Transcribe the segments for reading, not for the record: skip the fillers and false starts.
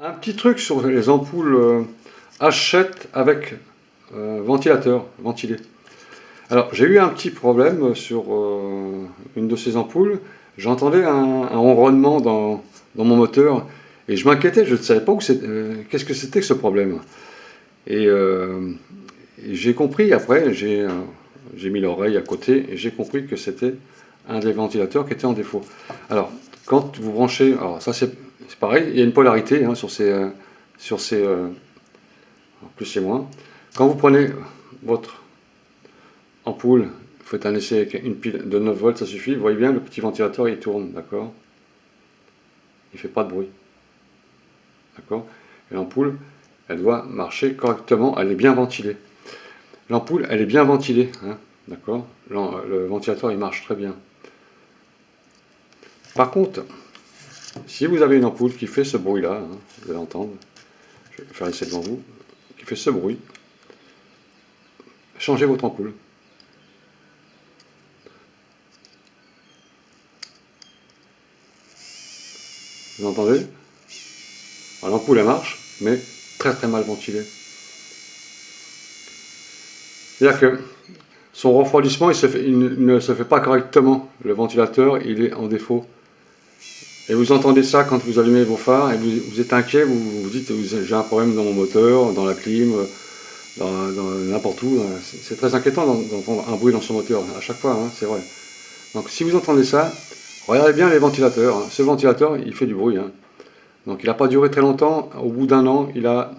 Un petit truc sur les ampoules H7 avec ventilateur, ventilé. Alors j'ai eu un petit problème sur une de ces ampoules. J'entendais un ronronnement dans mon moteur et je m'inquiétais, je ne savais pas qu'est-ce que c'était que ce problème. Et, et j'ai compris après, j'ai mis l'oreille à côté et j'ai compris que c'était un des ventilateurs qui était en défaut. Alors quand vous branchez, alors ça c'est pareil, il y a une polarité hein, sur ces plus et moins. Quand vous prenez votre ampoule, vous faites un essai avec une pile de 9 volts, ça suffit. Vous voyez bien, le petit ventilateur il tourne, d'accord? Il ne fait pas de bruit, d'accord? Et l'ampoule, elle doit marcher correctement, elle est bien ventilée. L'ampoule, elle est bien ventilée, hein, d'accord? Le ventilateur il marche très bien. Par contre, si vous avez une ampoule qui fait ce bruit-là, hein, vous allez entendre, je vais faire l'essai devant vous, qui fait ce bruit, changez votre ampoule. Vous entendez? L'ampoule elle marche, mais très très mal ventilée. C'est-à-dire que son refroidissement il ne se fait pas correctement. Le ventilateur il est en défaut. Et vous entendez ça quand vous allumez vos phares et vous êtes inquiet, vous vous dites j'ai un problème dans mon moteur, dans la clim, dans n'importe où. C'est très inquiétant d'entendre un bruit dans son moteur, à chaque fois, hein, c'est vrai. Donc si vous entendez ça, regardez bien les ventilateurs. Hein. Ce ventilateur, il fait du bruit. Hein. Donc il n'a pas duré très longtemps. Au bout d'un an, il a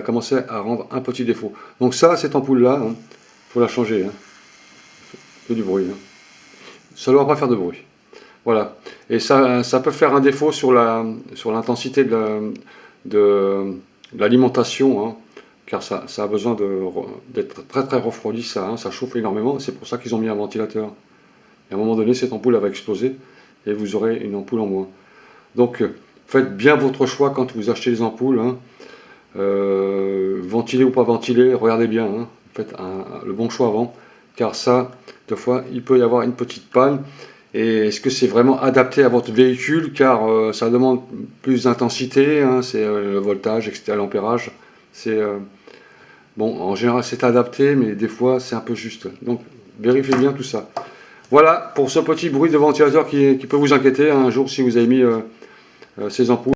commencé à rendre un petit défaut. Donc ça, cette ampoule-là, il faut la changer. Hein. Il fait du bruit. Hein. Ça ne doit pas faire de bruit. Voilà. Et ça peut faire un défaut sur l'intensité de l'alimentation, hein, car ça a besoin d'être très très refroidi, ça chauffe énormément. C'est pour ça qu'ils ont mis un ventilateur. Et à un moment donné, cette ampoule va exploser et vous aurez une ampoule en moins. Donc, faites bien votre choix quand vous achetez les ampoules. Hein. Ventilé ou pas ventilé, regardez bien. Hein. Faites le bon choix avant, car ça, des fois, il peut y avoir une petite panne. Et est-ce que c'est vraiment adapté à votre véhicule, car ça demande plus d'intensité, hein, c'est le voltage, etc., l'ampérage. Bon, en général, c'est adapté, mais des fois, c'est un peu juste. Donc, vérifiez bien tout ça. Voilà pour ce petit bruit de ventilateur qui peut vous inquiéter un jour si vous avez mis ces ampoules.